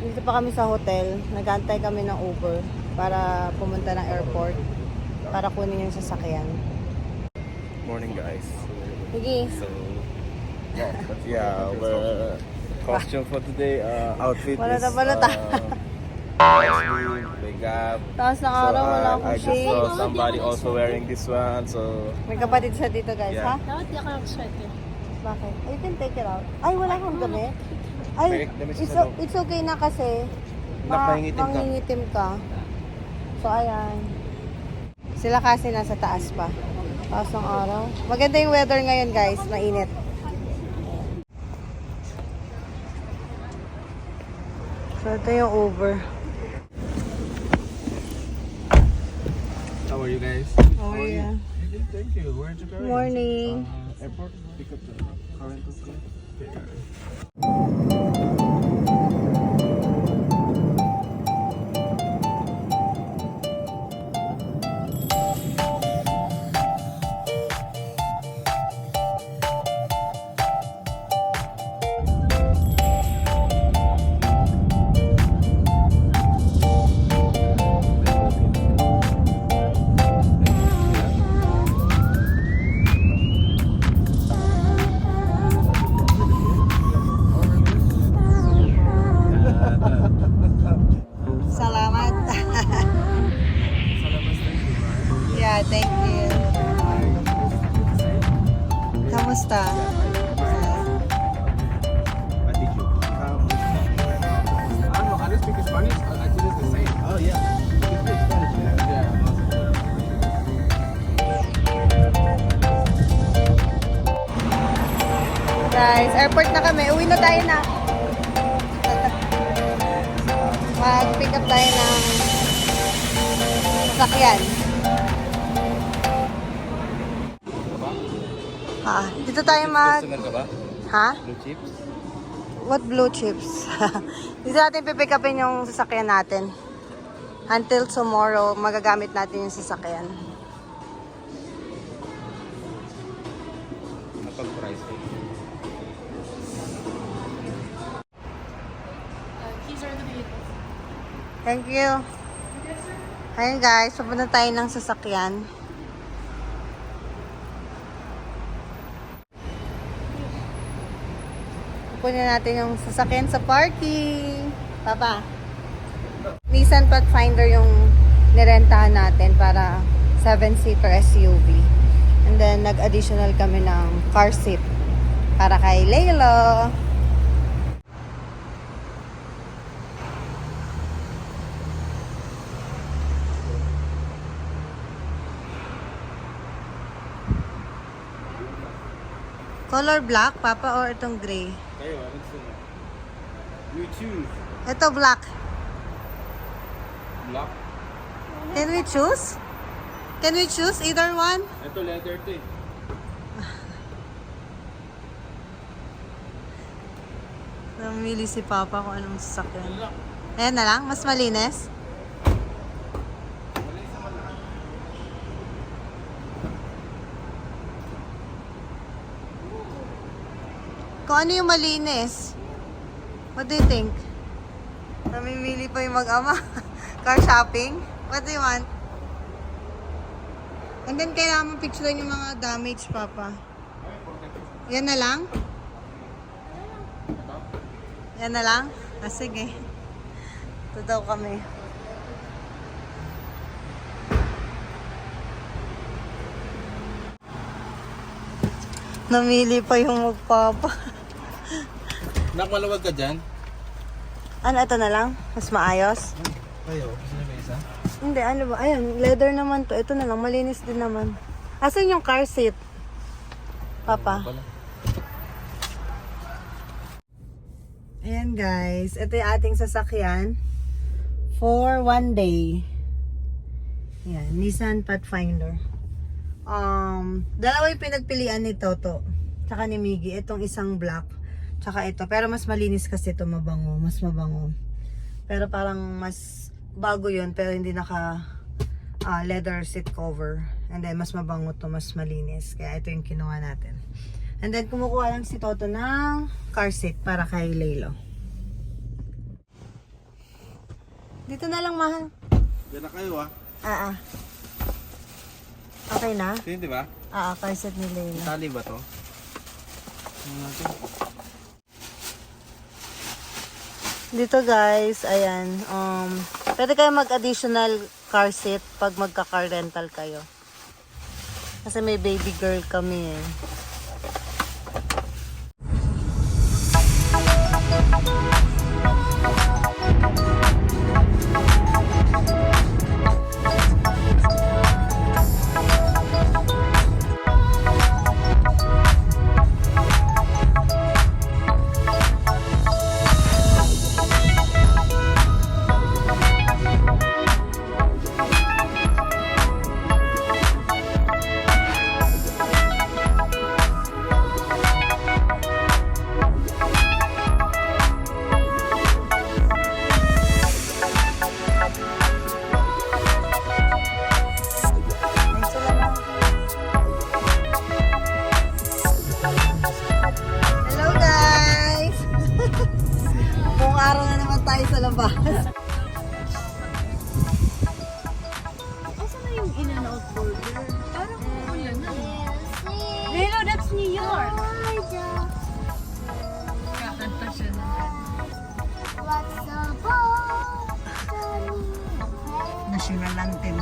Dito pa kami sa hotel. Nag-aantay kami ng Uber para pumunta ng airport para kunin yung sasakyan. Morning, guys. Sige. So, yeah, our costume for today, outfit Balota, is balota. big gap. Taas ng araw, wala I akong just shade. saw somebody also wearing this one, so May kapatid siya dito, guys, Yeah. ha? Dapat di ako nag-sweater. Bakit? You can take it out. Ay, wala kang damit. Ay, May damit siya sa loob. it's okay na kasi Mangingitim ka. mangingitim ka. So, ayan. Sila kasi nasa taas pa. Taas ng araw. Maganda yung weather ngayon, guys. Mainit. So, ito yung Uber. how are you guys? Oh, yeah. Thank you. Where did you go? Morning. Airport. Pick up the current. Salamat. Yeah, thank you. Kamusta? What did you? I don't know. I just speak Spanish. I think it's the same. Oh yeah. You speak Spanish, man. Yeah. Guys, airport na kami. Uwi na tayo na. Mag-pick up tayo ng sasakyan. Dito tayo Customer ka ba? Ha? Blue chips? What blue chips? Dito natin pipick upin yung sasakyan natin. Until tomorrow, magagamit natin yung sasakyan. Napag-price ko. Keys are in the vehicle. Thank you. Ayun guys, pupunta tayo ng sasakyan. Pupunin natin yung sasakyan sa parking. Papa. Nissan Pathfinder yung nirentahan natin para 7-seater SUV. And then, nag-additional kami ng car seat para kay Layla. Color black, Papa, or itong gray? Kayo, ano gusto mo? You choose. Ito black. Black. Can we choose? Can we choose either one? Ito leather to eh. Namili si Papa kung anong sasakyan. Ayan na lang, mas malinis. Kung ano yung malinis. What do you think? Namimili pa yung mag-ama. Car shopping. What do you want? And then kailangan mo picturean yung mga damage, Papa. Yan na lang? Yan na lang? Ah, sige. Ito daw kami. Namili pa yung magpapa. Nak, maluwag ka dyan? Ano, ito na lang? Mas maayos? Kayo, gusto niyo ba isa? Hindi, ano ba? Ayun, leather naman to. Ito na lang, malinis din naman. Asan yung car seat? Papa. Ayan guys, ito yung ating sasakyan for one day. Ayan, Nissan Pathfinder. Dalawa yung pinagpilian ni Toto tsaka ni Miggy. Itong isang black tsaka ito. Pero mas malinis kasi ito, mabango. Mas mabango. Pero parang mas bago yun, pero hindi naka leather seat cover. And then mas mabango to, mas malinis. Kaya ito yung kinuha natin. And then kumukuha lang si Toto ng car seat para kay Laylo. Dito na lang, mahal. Diyan na kayo ah. Ah. Okay na? Ito yun, di ba? Car seat ni Layla. Tali ba to? Dito guys, ayan. Pwede kayo mag-additional car seat pag magka-car rental kayo. Kasi may baby girl kami eh. Hello guys! Buong araw na naman tayo sa labas. Asa na yung In-N-Out burger? Parang ulan na. Hello, that's New York. Kakanta siya na. National anthem.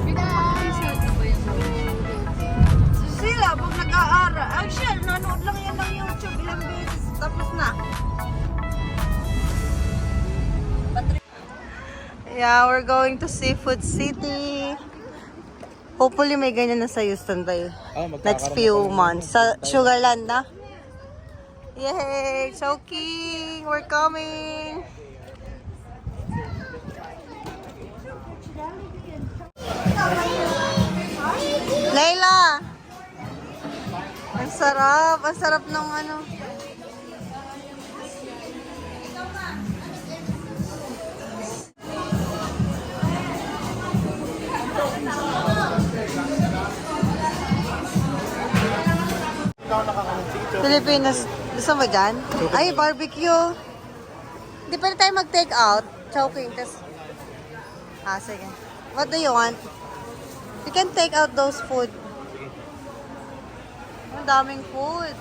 Pinapakisado ba yung Sila, pag nag-aaral, actually, nanood lang yan ng YouTube ilang beses, tapos na. Yeah, we're going to Seafood City. Hopefully may ganyan na sa Houston tayo. Next few months. Sa Sugarland na. Yay! Choking! We're coming! Layla! Ang sarap! Ang sarap ng ano. Pilipinas. Gusto mo dyan? Ay, barbecue. Hindi pwede tayo mag-take out. Choking. Sige. What do you want? You can take out those food. Ang daming food.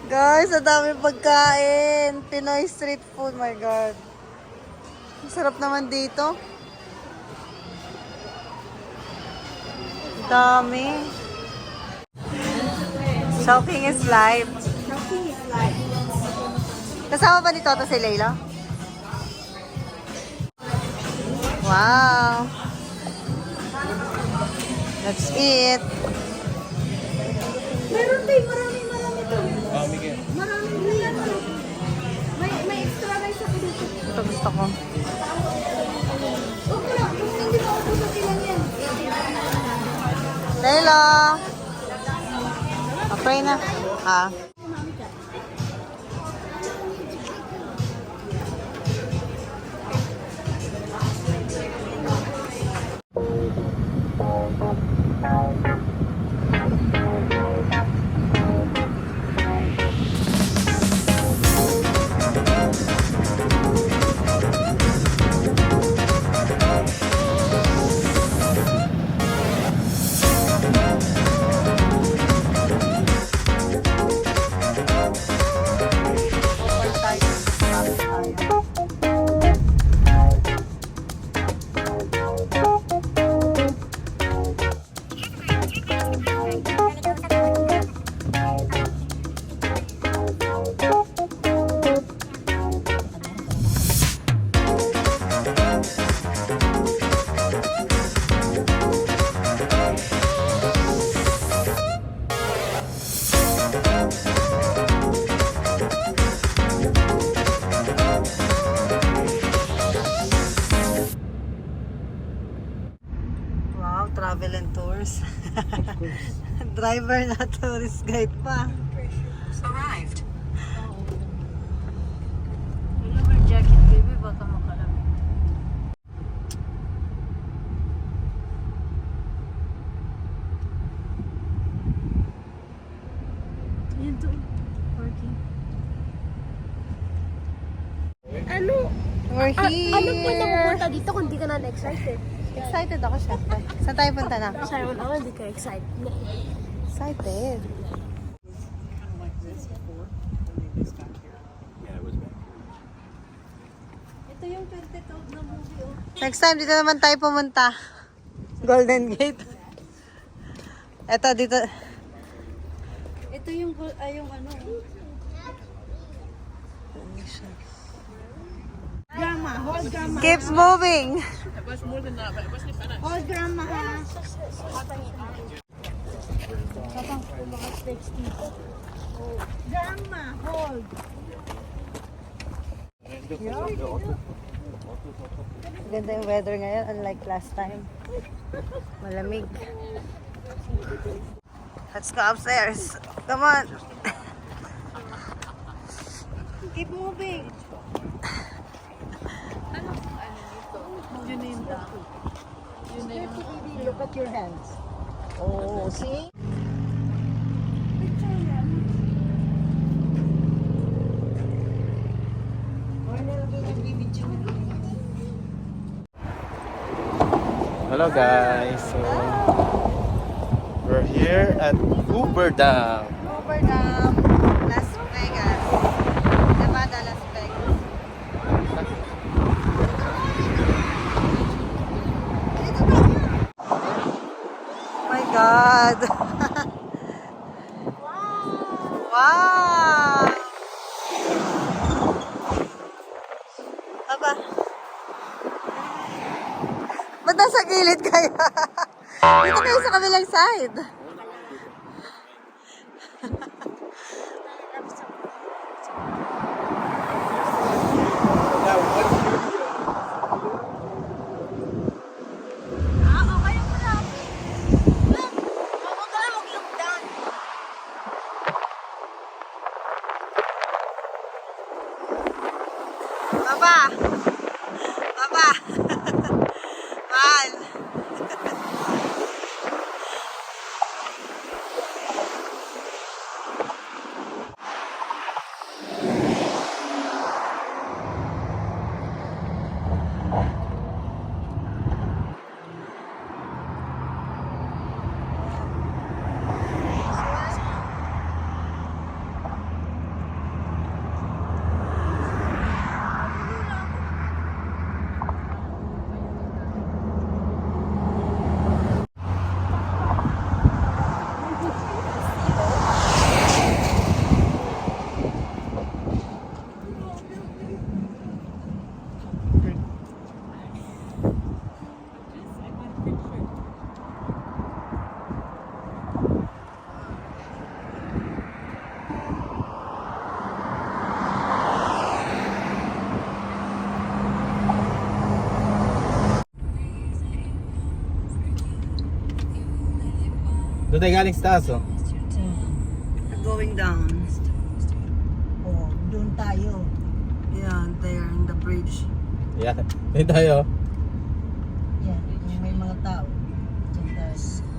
Guys, ang daming pagkain. Pinoy street food. My God. Ang sarap naman dito. Dami. Shopping is life. Shopping is life. Kasama ba ni Toto si Layla? Wow. Let's eat. Meron tayo, marami to. Miguel. Maraming green to. May extra rice ako dito. Ito gusto ko. Okay lang, kung hindi pa ako sa ilan yan. Layla! Okay na. Travel and tours. Driver na tourist guide pa. Arrived. Rubber jacket, baby, baka makalamig. we're here. Ano po na pupunta dito kung di ka na excited? Excited ako, syempre. Saan tayo punta na? Sayo naman, di ka excited. Excited. Ito yung 2012 na movie, oh. Next time, dito naman tayo pumunta. Golden Gate. Eto, dito. Ito yung, yung ano. Grandma, hold grandma. Keeps moving. Hold grandma, ha? Kapang mga steaks dito. Grandma, hold. Ganda yung weather ngayon, unlike last time. Malamig. Let's go upstairs. Come on. Keep moving. Look at your hands. Oh, see? Hello guys. So we're here at Hoover Dam. Hoover Dam, Las Vegas. Nevada, Las Vegas. Oh my God. Wow. Aba. Ba't nasa gilid kayo? Dito kayo sa kabilang side. Baba! Baba! Mahal! Doon tayo galing sa taas, oh. We're going down. Oh, doon tayo. Yeah, there in the bridge. Yeah. Doon tayo. Yeah, may mga tao. Diyan tayo.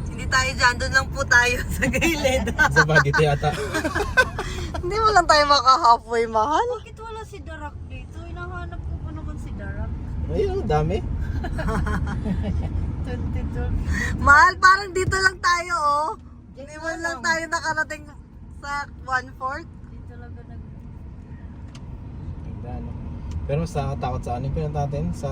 Hindi tayo dyan, doon lang po tayo sa gilid. Sa bagit yata. Hindi mo lang tayo maka-halfway, mahal. Bakit wala si Darak dito? Hinahanap ko pa naman si Darak. Ayun, dami. 2012. Mahal, parang dito lang tayo, oh. Hindi mo lang tayo nakarating sa 1/4. Dito talaga nag... Pero mas nakakatakot sa ano yung pinunta natin? Sa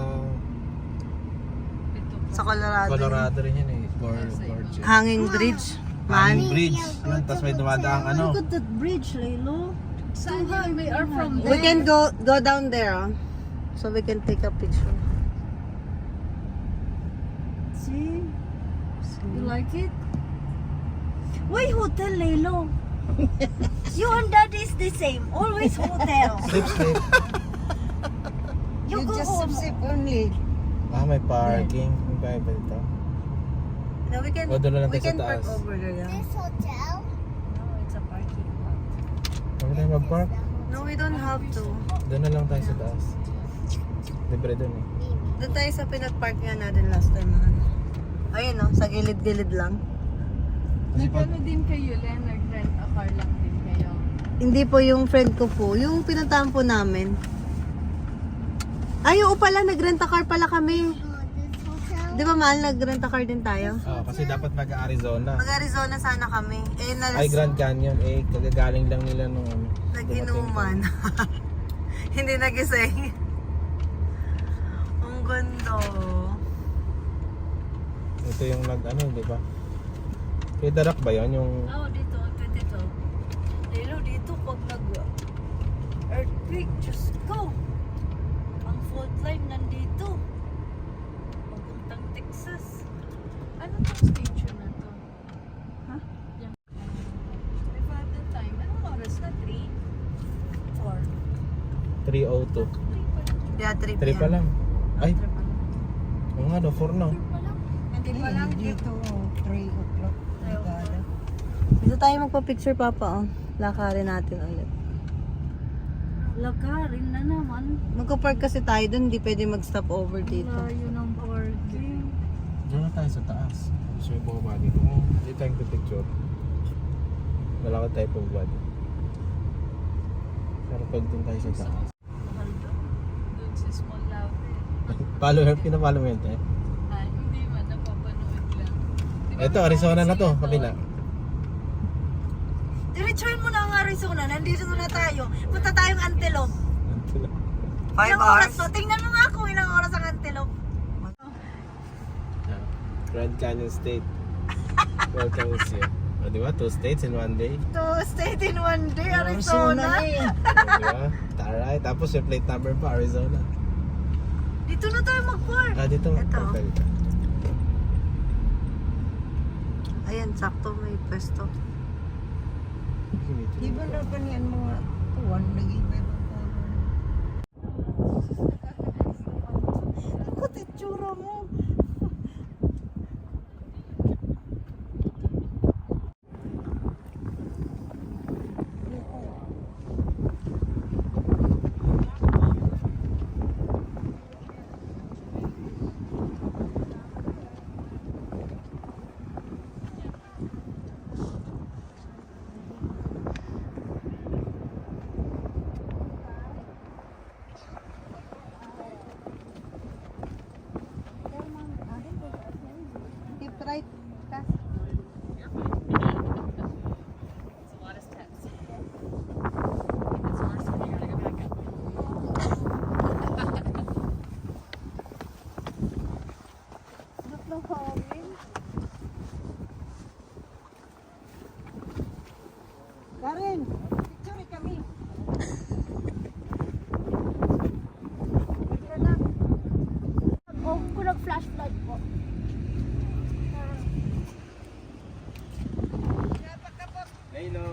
Sa Colorado. Colorado rin yan eh. Gorge. Hanging bridge. Hanging bridge. Yun, tapos may dumadaang ano. Look at that bridge, Laylo. So high, we are from there. We can go down there, oh. So we can take a picture. See? You like it? Why hotel, Laylo? You and Daddy is the same. Always hotel. Sleep. You go home. only. Ah, may parking. May bayad ba dito? No, we can, O, doon na lang we tayo sa can park taas. over there, yeah. No, it's a parking lot. Huwag tayo mag-park. No, we don't have to. Doon na lang tayo sa taas. Libre doon eh. Doon tayo sa pinag-park nga natin last time. Ano. Ayun, no, sa gilid-gilid lang. Kasi pag din kayo, Len? Nag-rent a car lang din kayo? Hindi po yung friend ko po. Yung pinuntahan po namin. Ay, oo pala, nag-rent-a-car pala kami. Di ba, mahal, nag-rent-a-car din tayo? Kasi dapat mag-Arizona. Mag-Arizona sana kami. Eh, Ay, Grand Canyon. Kagagaling lang nila nung ano. nag-inuman. Hindi nagising. Ang ganda. Ito yung nag-ano, di ba? Kay Darak ba yun? Yung... Oh, dito. Lilo, dito pag nag-earthquake, Diyos ko. Ang fault line nandito. Papuntang Texas. Ano tong station na to? Ha? Yan. May father time. Anong oras na? 3? 4? 302. 3 pa lang. Yeah, 3 3 pa lang. Ay, 3 pa lang. oo nga, no, 4 na. 3 pa lang. Hindi pa lang. Dito, 3 o'clock. Dito tayo magpa-picture, Papa. Oh. Lakarin natin ulit. Lakarin na naman. Magka-park kasi tayo dun, hindi pwede mag-stop over dito. Layo ng parking. Diyan na tayo sa taas. Gusto yung bumaba dito. Hindi tayong picture. Malakad tayo pababa dito. Pero pag doon tayo sa taas. Mahal doon. Doon sa small lobby. Pinapalo mo yun tayo. Ay, hindi man. Napapanood lang. Di ba Ito, may Arizona na to. sila Kabila. Diretsuhin mo na ang Arizona. Nandito na tayo. Punta tayong Antelope. 5 Ilang hours. oras to? Tingnan mo nga kung ilang oras ang Antelope. Grand Canyon State. Welcome is here. O, di ba? 2 states in 1 day. To state in one day, Arizona. Di ba? Taray. Tapos yung plate number pa, Arizona. Dito na tayo mag-park. Dito. Ito. Dito. Ayan, sakto may pwesto. Di ba na kanian mga tuwan nag-iba Ako, titsura mo. Keep right. Karen, picture kami. Oh, kung nag-flashlight po. Hello.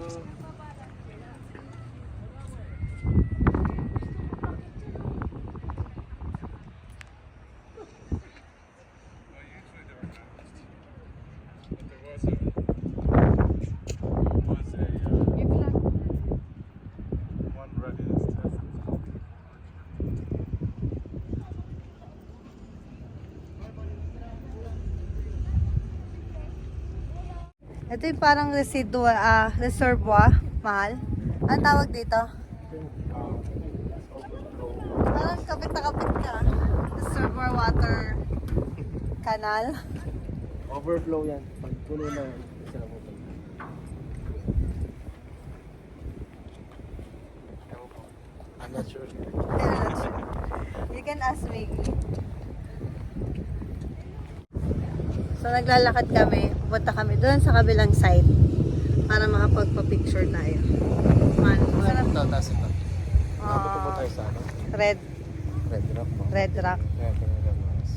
Ito yung parang reservoir, mahal. Ang tawag dito? Parang kapit na kapit ka. Reservoir water canal. Overflow yan. Pag puno na yan, isa na po. I'm not sure. You can ask me. So naglalakad kami, pupunta kami doon sa kabilang side para makapagpa-picture tayo. Man, masarap. Ito, taas ito. Ah, Nakapito po tayo sa ano? Red Red Rock po. Rock. Kaya pinagamas.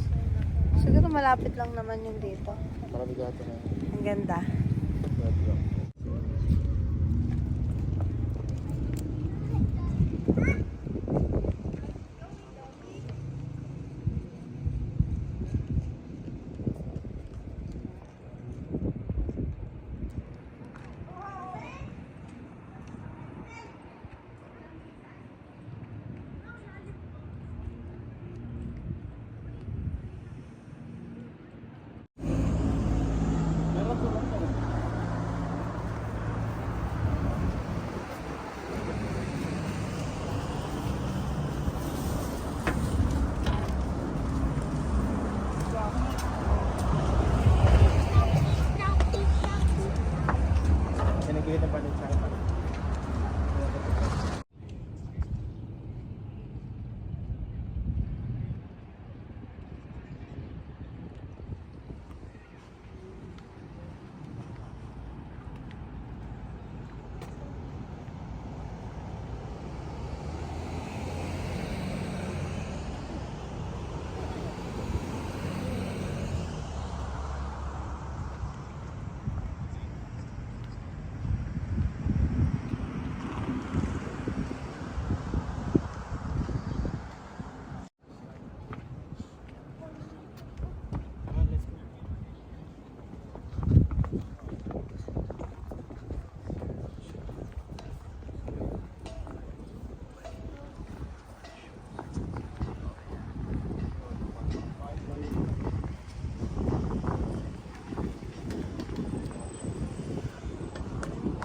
Siguro malapit lang naman yung dito. Para bigato na yun. Ang ganda. Red Rock. balik sa akin.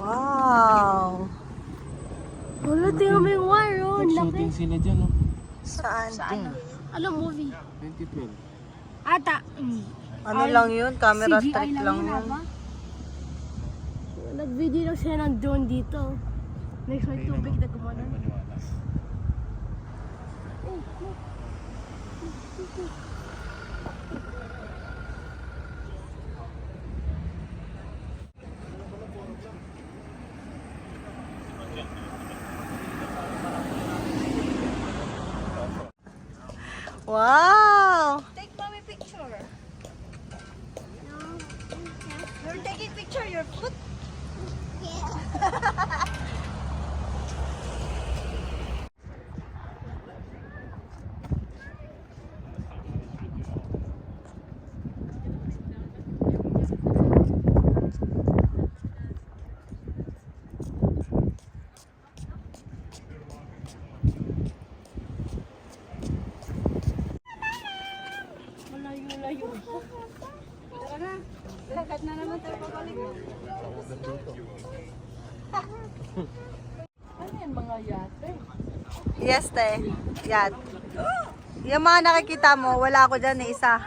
Wow! Wala, tingnan mo yung wire, oh. Nag-shooting sila dyan, no? Saan? Anong movie? 2012. Ata. Ano lang yun? Camera CGI trick lang yun. Nag-video lang siya ng drone dito. Next may tubig na gumana. Wow! Take mommy picture. You're taking picture your foot? Malayo-layo. Tara na. Lakad na naman tayo pabalik. Ano yan mga yate? Yes, te. Yan. Yung mga nakikita mo, wala ako dyan, isa.